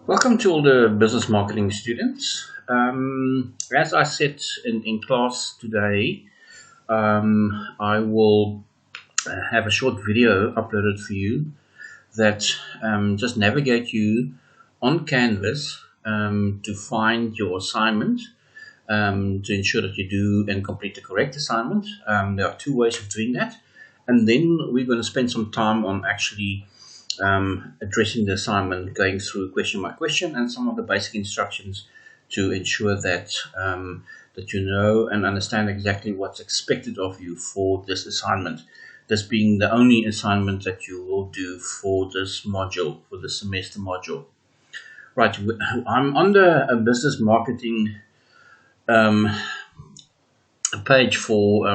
Welcome to all the business marketing students. As I said in class today, I will have a short video uploaded for you that just navigate you on Canvas to find your assignment, to ensure that you do and complete the correct assignment. There are two ways of doing that. And then we're going to spend some time on actually addressing the assignment, going through question by question and some of the basic instructions to ensure that that you know and understand exactly what's expected of you for this assignment. This being the only assignment that you will do for this module, for the semester module. Right, I'm under a business marketing page for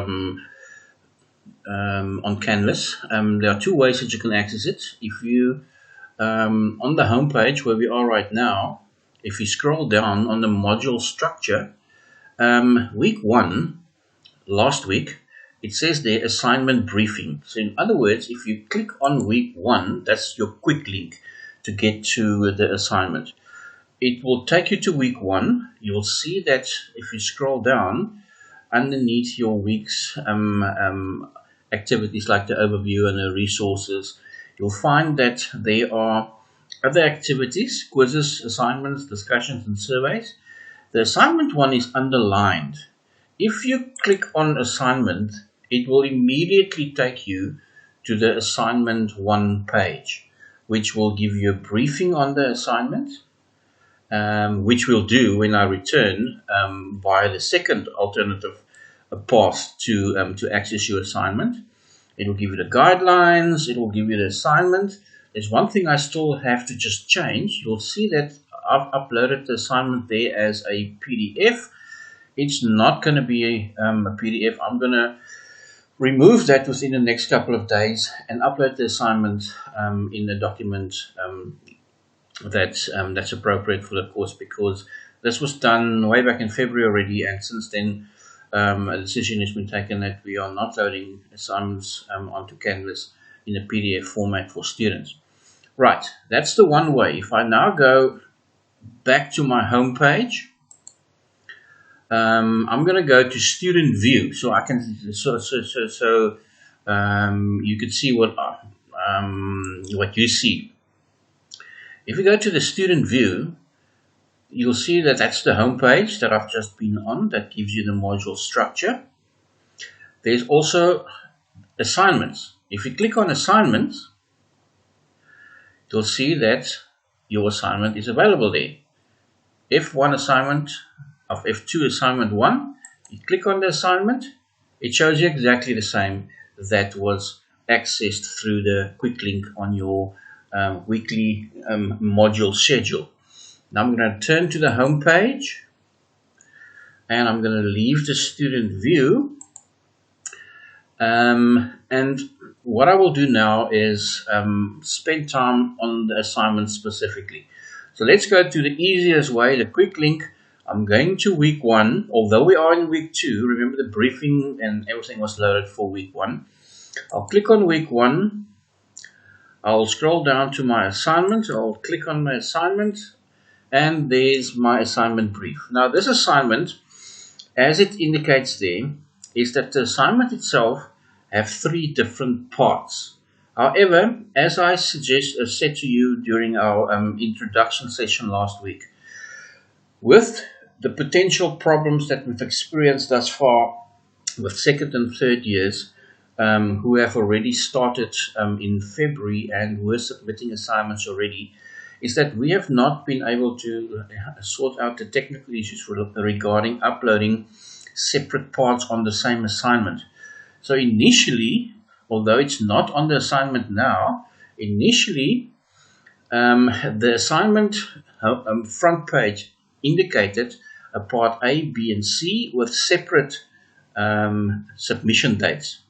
on Canvas. There are two ways that you can access it. If you on the home page where we are right now, if you scroll down on the module structure, week 1 last week, it says there assignment briefing. So in other words, if you click on week 1, that's your quick link to get to the assignment. It will take you to week 1. You'll see that if you scroll down underneath your week's activities like the overview and the resources, you'll find that there are other activities, quizzes, assignments, discussions, and surveys. The assignment one is underlined. If you click on assignment, it will immediately take you to the assignment 1 page, which will give you a briefing on the assignment, which we'll do when I return via the second alternative path to access your assignment. It will give you the guidelines, it will give you the assignment. There's one thing I still have to just change. You'll see that I've uploaded the assignment there as a PDF. It's not going to be a PDF. I'm going to remove that within the next couple of days and upload the assignment in a document that's appropriate for the course, because this was done way back in February already, and since then a decision has been taken that we are not loading assignments onto Canvas in a PDF format for students. Right, that's the one way. If I now go back to my home page, I'm going to go to Student View, so I can you can see what you see. If you go to the Student View, you'll see that that's the home page that I've just been on. That gives you the module structure. There's also assignments. If you click on assignments, you'll see that your assignment is available there. F1 assignment of F2 assignment 1, you click on the assignment, it shows you exactly the same that was accessed through the quick link on your weekly module schedule. Now I'm going to turn to the home page and I'm going to leave the student view. And what I will do now is spend time on the assignment specifically. So let's go to the easiest way, the quick link. I'm going to week 1, although we are in week 2. Remember, the briefing and everything was loaded for week 1. I'll click on week 1. I'll scroll down to my assignment. I'll click on my assignment, and there's my assignment brief. Now, this assignment, as it indicates there, is that the assignment itself have 3 different parts. However, as I said to you during our introduction session last week, with the potential problems that we've experienced thus far with second and third years who have already started in February and were submitting assignments already, is that we have not been able to sort out the technical issues regarding uploading separate parts on the same assignment. So initially, although it's not on the assignment now, initially the assignment front page indicated a part A, B, and C with separate submission dates.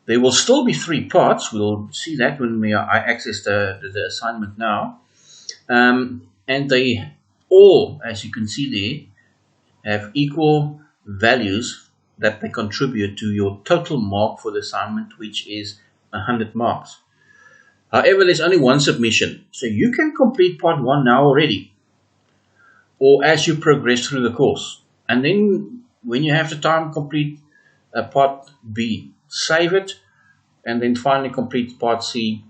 There will still be 3 parts. We'll see that when I access the assignment now. And they all, as you can see there, have equal values that they contribute to your total mark for the assignment, which is 100 marks. However, there's only one submission, so you can complete part 1 now already, or as you progress through the course. And then when you have the time, complete part B, save it, and then finally complete part C.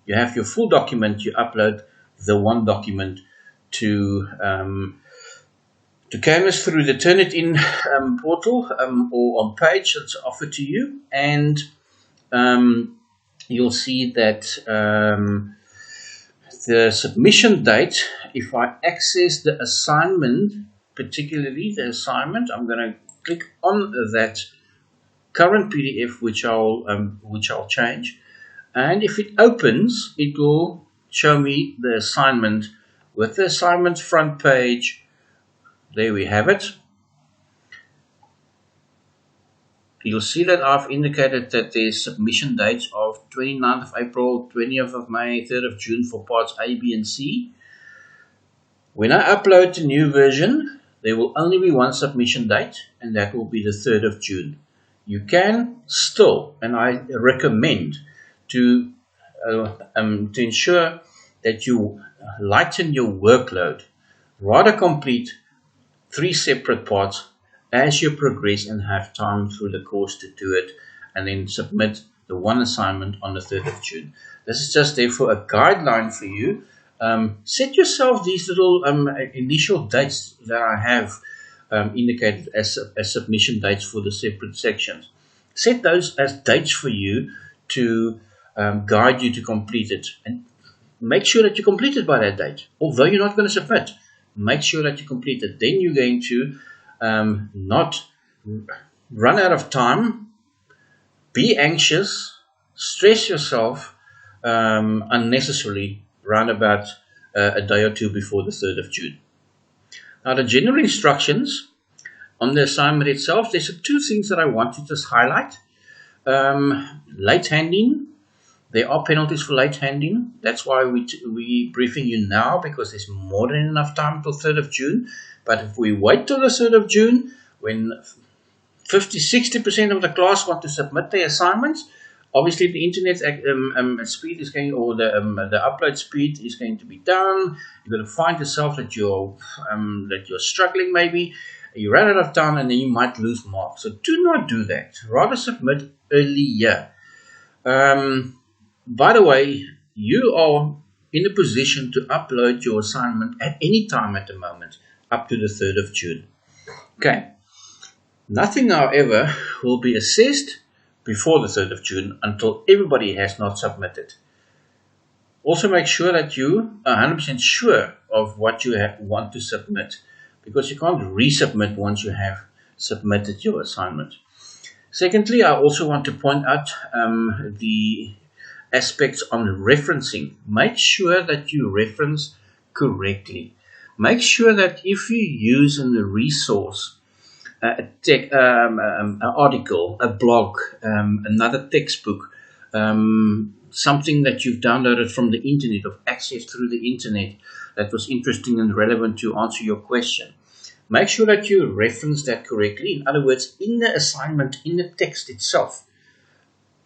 You have your full document, you upload the one document to canvas through the Turnitin portal or on page that's offered to you, and you'll see that the submission date, if I access the assignment, particularly the assignment, I'm going to click on that current PDF, which I'll change, and if it opens, it will show me the assignment with the assignment front page. There we have it. You'll see that I've indicated that there's submission dates of 29th of April, 20th of May, 3rd of June for parts A, B, and C. When I upload the new version, there will only be one submission date, and that will be the 3rd of June. You can still, and I recommend to ensure that you lighten your workload, rather complete 3 separate parts as you progress and have time through the course to do it, and then submit the one assignment on the 3rd of June. This is just therefore a guideline for you. Set yourself these little initial dates that I have indicated as submission dates for the separate sections. Set those as dates for you to guide you to complete it, and make sure that you complete it by that date. Although you're not going to submit, make sure that you complete it. Then you're going to not run out of time, be anxious, stress yourself unnecessarily round about a day or two before the 3rd of June. Now, the general instructions on the assignment itself, there's 2 things that I want to just highlight. Late handing. There are penalties for late handing. That's why we're briefing you now, because there's more than enough time till 3rd of June. But if we wait till the 3rd of June, when 50-60% of the class want to submit their assignments, obviously the internet speed is going, or the upload speed is going to be down. You're going to find yourself that you're struggling maybe. You run out of time, and then you might lose marks. So do not do that. Rather submit earlier. By the way, you are in a position to upload your assignment at any time at the moment, up to the 3rd of June. Okay. Nothing, however, will be assessed before the 3rd of June until everybody has not submitted. Also make sure that you are 100% sure of what you want to submit, because you can't resubmit once you have submitted your assignment. Secondly, I also want to point out the aspects on referencing. Make sure that you reference correctly. Make sure that if you use in the resource an article, a blog, another textbook, something that you've downloaded from the internet, of access through the internet, that was interesting and relevant to answer your question, make sure that you reference that correctly. In other words, in the assignment, in the text itself,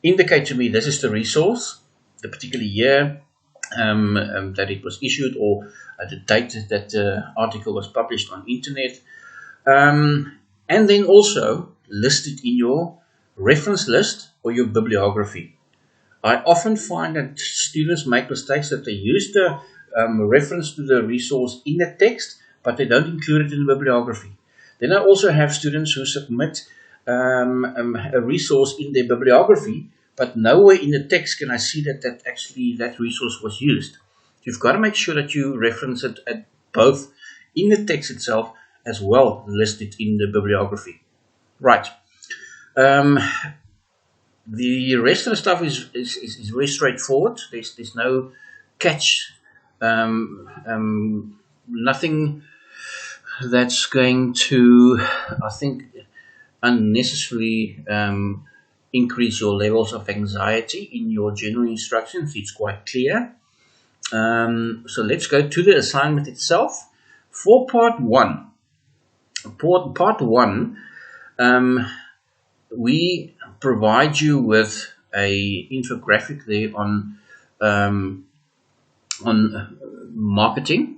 indicate to me this is the resource, the particular year that it was issued, or the date that the article was published on internet, and then also list it in your reference list or your bibliography. I often find that students make mistakes, that they use the reference to the resource in the text, but they don't include it in the bibliography. Then I also have students who submit a resource in their bibliography, but nowhere in the text can I see that actually that resource was used. You've got to make sure that you reference it at both in the text itself as well, list it in the bibliography. Right. The rest of the stuff is very straightforward. There's no catch, nothing that's going to, I think, unnecessarily increase your levels of anxiety in your general instructions. It's quite clear. So let's go to the assignment itself. For part 1, we provide you with a infographic there on on marketing.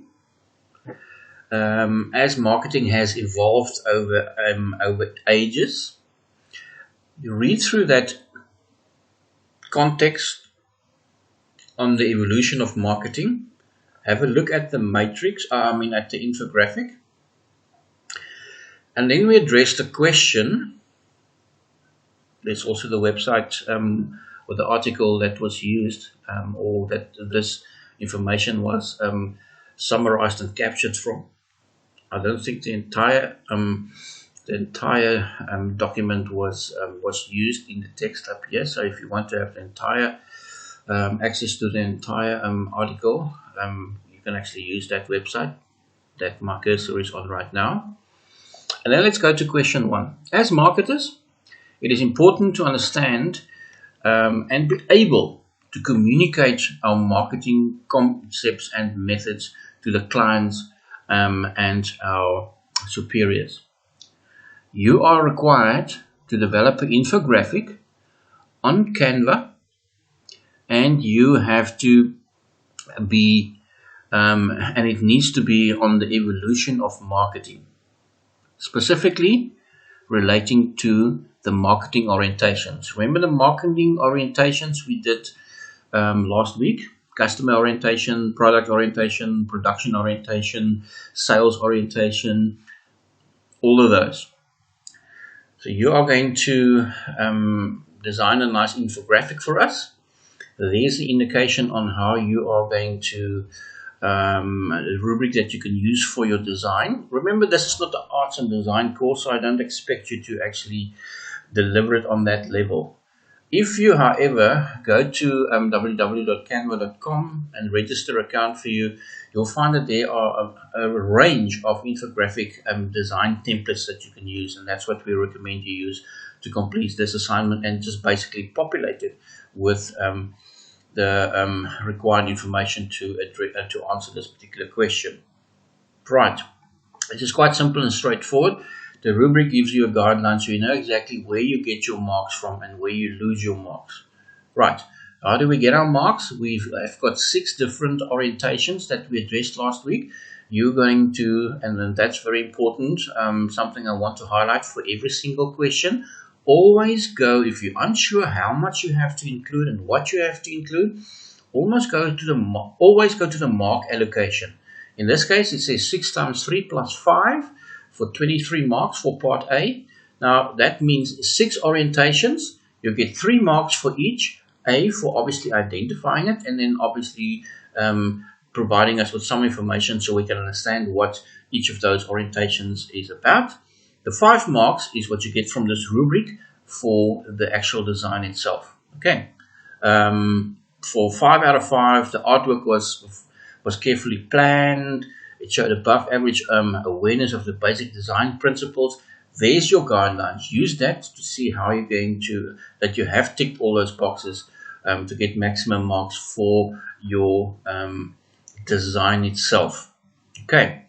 As marketing has evolved over ages, you read through that context on the evolution of marketing. Have a look at the matrix, at the infographic. And then we address the question. There's also the website or the article that was used, or that this information was summarized and captured from. I don't think the entire document was used in the text up here. So if you want to have the entire access to the entire article, you can actually use that website that my cursor is on right now. And then let's go to question 1. As marketers, it is important to understand and be able to communicate our marketing concepts and methods to the clients and our superiors. You are required to develop an infographic on Canva, and you have to be, and it needs to be on the evolution of marketing, specifically relating to the marketing orientations. Remember the marketing orientations we did last week? Customer orientation, product orientation, production orientation, sales orientation, all of those. So you are going to design a nice infographic for us. There's the indication on how you are going to a rubric that you can use for your design. Remember, this is not the arts and design course, so I don't expect you to actually deliver it on that level. If you, however, go to www.canva.com and register an account for you, you'll find that there are a range of infographic design templates that you can use, and that's what we recommend you use to complete this assignment, and just basically populate it with the required information to answer this particular question. Right, it is quite simple and straightforward. The rubric gives you a guideline so you know exactly where you get your marks from and where you lose your marks. Right, how do we get our marks? We've got 6 different orientations that we addressed last week. You're going to, and then that's very important, something I want to highlight for every single question. Always go, if you're unsure how much you have to include and what you have to include, always go to the mark allocation. In this case, it says 6 times 3 plus 5 for 23 marks for part A. Now, that means 6 orientations. You get 3 marks for each. A, for obviously identifying it, and then obviously providing us with some information so we can understand what each of those orientations is about. The 5 marks is what you get from this rubric for the actual design itself. Okay. For 5 out of 5, the artwork was carefully planned. It showed above average awareness of the basic design principles. There's your guidelines. Use that to see how you're going to, that you have ticked all those boxes to get maximum marks for your design itself. Okay.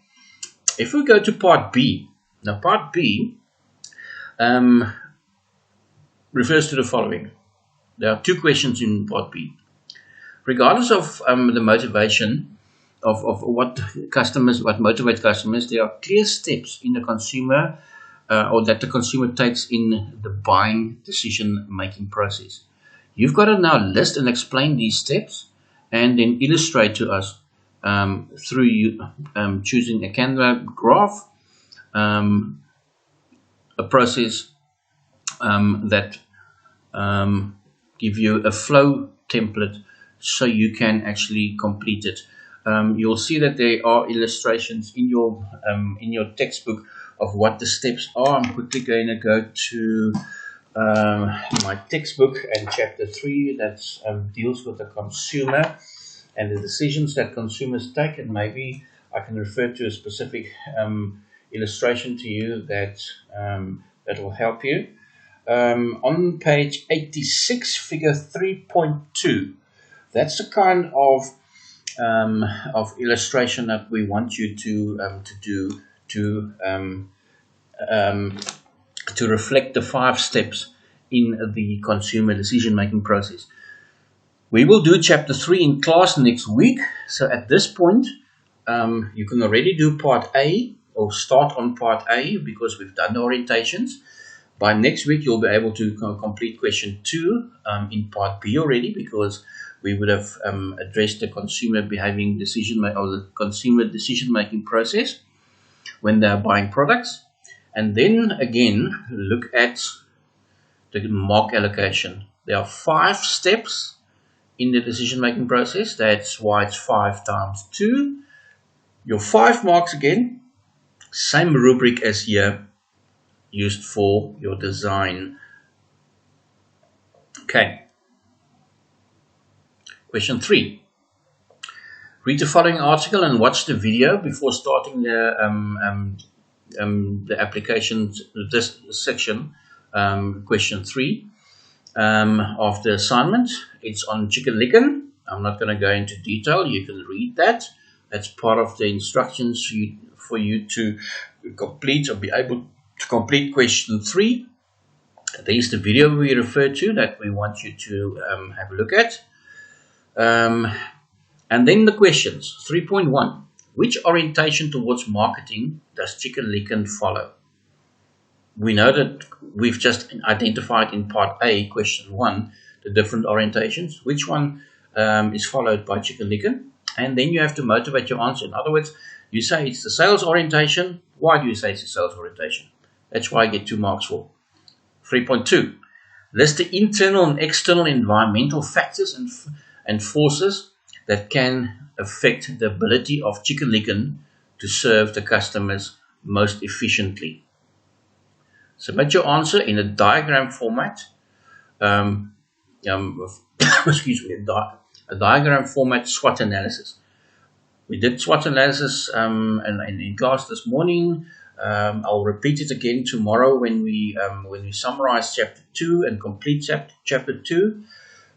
If we go to part B, now part B refers to the following. There are 2 questions in part B. Regardless of the motivation of what motivates customers, there are clear steps in the consumer or that the consumer takes in the buying decision-making process. You've got to now list and explain these steps and then illustrate to us through choosing a Canva graph, a process that give you a flow template so you can actually complete it. You'll see that there are illustrations in your textbook of what the steps are. I'm quickly going to go to my textbook and chapter 3 that deals with the consumer and the decisions that consumers take, and maybe I can refer to a specific illustration to you that will help you. On page 86, figure 3.2, that's the kind of illustration that we want you to do to reflect the 5 steps in the consumer decision-making process. We will do chapter 3 in class next week. So at this point, you can already do part A or start on part A because we've done the orientations. By next week, you'll be able to complete question 2 in part B already, because we would have addressed the consumer behaving or the consumer decision-making process when they are buying products. And then again, look at the mark allocation. There are 5 steps in the decision-making process. That's why it's 5 times 2. Your 5 marks again, same rubric as here, used for your design. Okay. Question 3. Read the following article and watch the video before starting the applications, this section, question 3 of the assignment. It's on chicken licken. I'm not going to go into detail. You can read that. That's part of the instructions for you to complete or be able to complete question 3. There's the video we refer to that we want you to have a look at. And then the questions. 3.1. Which orientation towards marketing does chicken licken follow? We know that we've just identified in part A, question 1, the different orientations. Which one is followed by chicken licken? And then you have to motivate your answer. In other words, you say it's the sales orientation. Why do you say it's the sales orientation? That's why I get 2 marks for. 3.2. List the internal and external environmental factors and forces that can affect the ability of chicken licken to serve the customers most efficiently. Submit your answer in a diagram format. Excuse me, a diagram format SWOT analysis. We did SWOT analysis in class this morning. I'll repeat it again tomorrow when we summarize chapter 2 and complete chapter 2.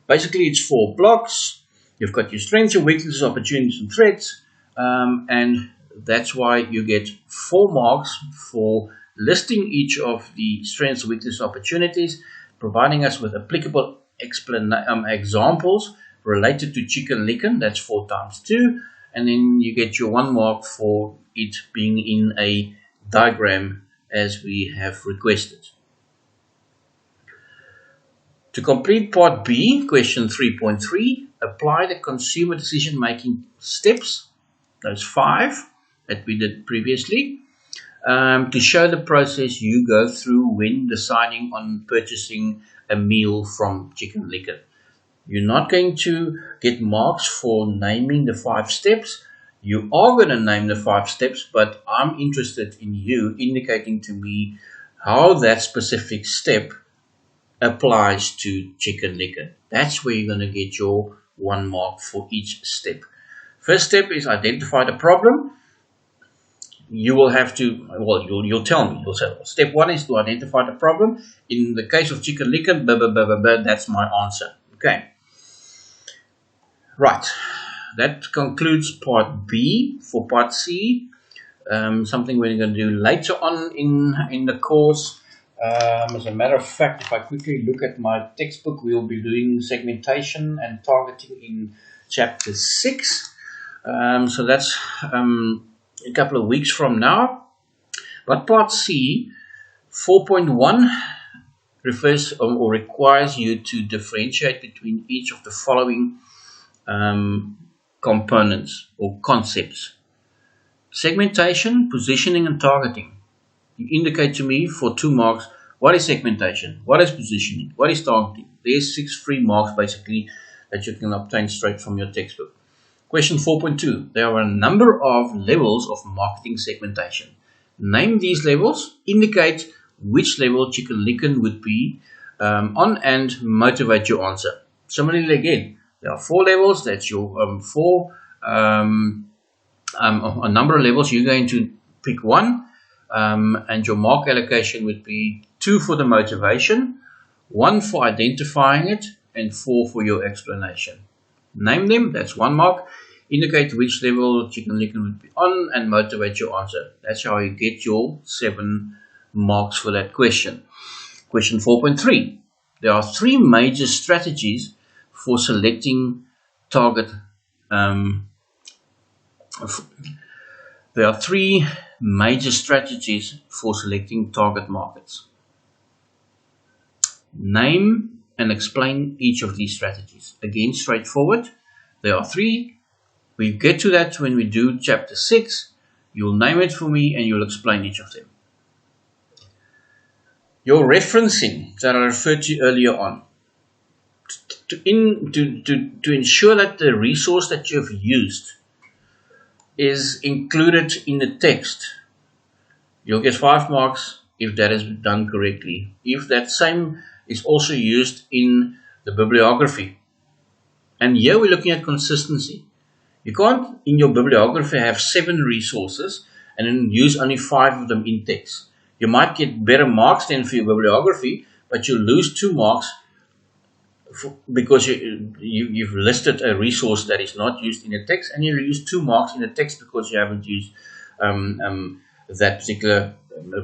Basically, it's 4 blocks. You've got your strengths, your weaknesses, opportunities, and threats, and that's why you get 4 marks for listing each of the strengths, weaknesses, opportunities, providing us with applicable examples related to chicken licken. That's 4 times 2, and then you get your 1 mark for it being in a diagram as we have requested. To complete part B, question 3.3, apply the consumer decision-making steps, those 5 that we did previously, to show the process you go through when deciding on purchasing a meal from chicken licken. You're not going to get marks for naming the 5 steps. You are going to name the 5 steps, but I'm interested in you indicating to me how that specific step applies to chicken licken. That's where you're going to get your 1 mark for each step. First step is identify the problem. You will have to, well, you'll tell me. You'll say, well, step 1 is to identify the problem. In the case of chicken licken, blah, blah, blah, blah, blah, that's my answer. Okay. Right. That concludes part B. For part C, something we're going to do later on in the course. As a matter of fact, if I quickly look at my textbook, we'll be doing segmentation and targeting in chapter 6. So that's a couple of weeks from now. But part C, 4.1, refers or requires you to differentiate between each of the following components or concepts. Segmentation, positioning, and targeting. You indicate to me for 2 marks, what is segmentation, what is positioning, what is targeting. There's 6 free marks basically that you can obtain straight from your textbook. Question 4.2. There are a number of levels of marketing segmentation. Name these levels, indicate which level chicken licken would be on, and motivate your answer. Similarly again, there are 4 levels. That's your a number of levels. You're going to pick 1. And your mark allocation would be 2 for the motivation, 1 for identifying it, and 4 for your explanation. Name them, that's 1 mark. Indicate which level chicken licken would be on and motivate your answer. That's how you get your 7 marks for that question. Question 4.3. There are 3 major strategies for selecting target. There are three major strategies for selecting target markets. Name and explain each of these strategies. Again, straightforward. There are three. We get to that when we do chapter 6. You'll name it for me and you'll explain each of them. Your referencing that I referred to earlier on. To ensure that the resource that you have used is included in the text, you'll get 5 marks if that is done correctly. If that same is also used in the bibliography. And here we're looking at consistency. You can't, in your bibliography, have 7 resources and then use only 5 of them in text. You might get better marks than for your bibliography, but you lose 2 marks because you've listed a resource that is not used in the text, and you lose 2 marks in the text because you haven't used that particular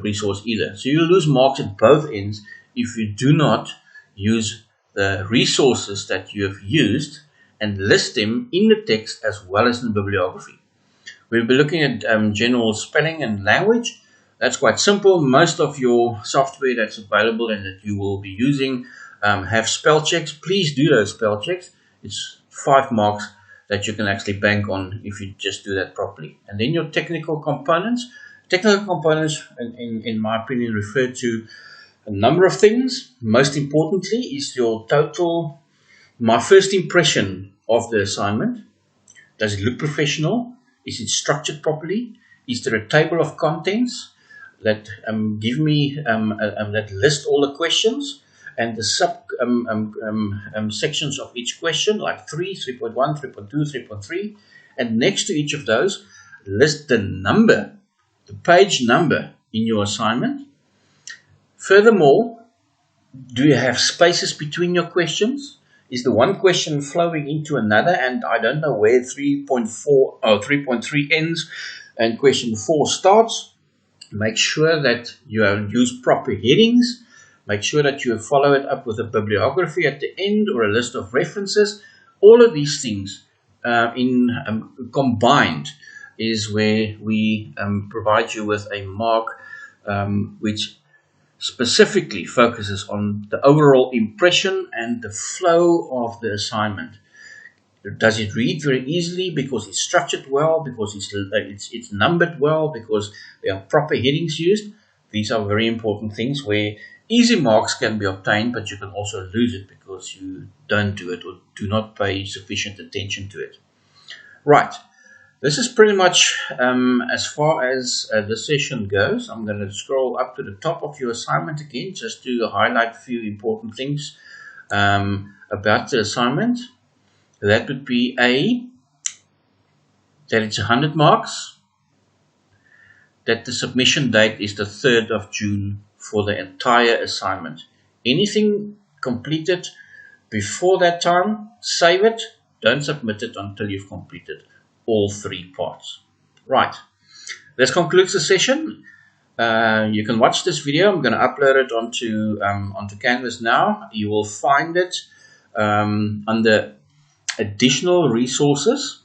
resource either. So you lose marks at both ends if you do not use the resources that you have used and list them in the text as well as in the bibliography. We'll be looking at general spelling and language. That's quite simple. Most of your software that's available and that you will be using have spell checks. Please do those spell checks. It's 5 marks that you can actually bank on if you just do that properly. And then your technical components. Technical components, in my opinion, refer to a number of things. Most importantly is your total, my first impression of the assignment. Does it look professional? Is it structured properly? Is there a table of contents that give me that list all the questions and the sub sections of each question, like 3, 3.1, 3.2, 3.3, and next to each of those list the number, the page number in your assignment. Furthermore, do you have spaces between your questions? Is the one question flowing into another, and I don't know where 3.4 or 3.3 ends and question 4 starts? Make sure that you have used proper headings. Make sure that you follow it up with a bibliography at the end or a list of references. All of these things combined is where we provide you with a mark which specifically focuses on the overall impression and the flow of the assignment. Does it read very easily because it's structured well, because it's numbered well, because there are proper headings used? These are very important things where easy marks can be obtained, but you can also lose it because you don't do it or do not pay sufficient attention to it. Right. This is pretty much as far as the session goes. I'm going to scroll up to the top of your assignment again just to highlight a few important things about the assignment. That would be A, that it's 100 marks, that the submission date is the 3rd of June for the entire assignment. Anything completed before that time, save it, don't submit it until you've completed all 3 parts. Right, this concludes the session. You can watch this video. I'm going to upload it onto Canvas now. You will find it under additional resources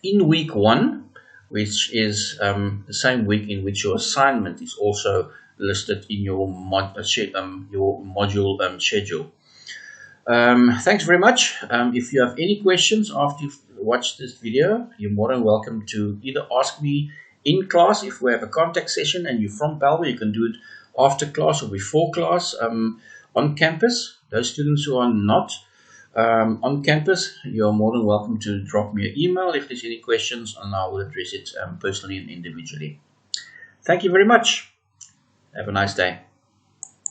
in week 1, which is the same week in which your assignment is also listed in your module schedule. Thanks very much. If you have any questions after you've watched this video, you're more than welcome to either ask me in class if we have a contact session and you're from Palma, you can do it after class or before class on campus. Those students who are not on campus, you're more than welcome to drop me an email if there's any questions, and I will address it personally and individually. Thank you very much. Have a nice day.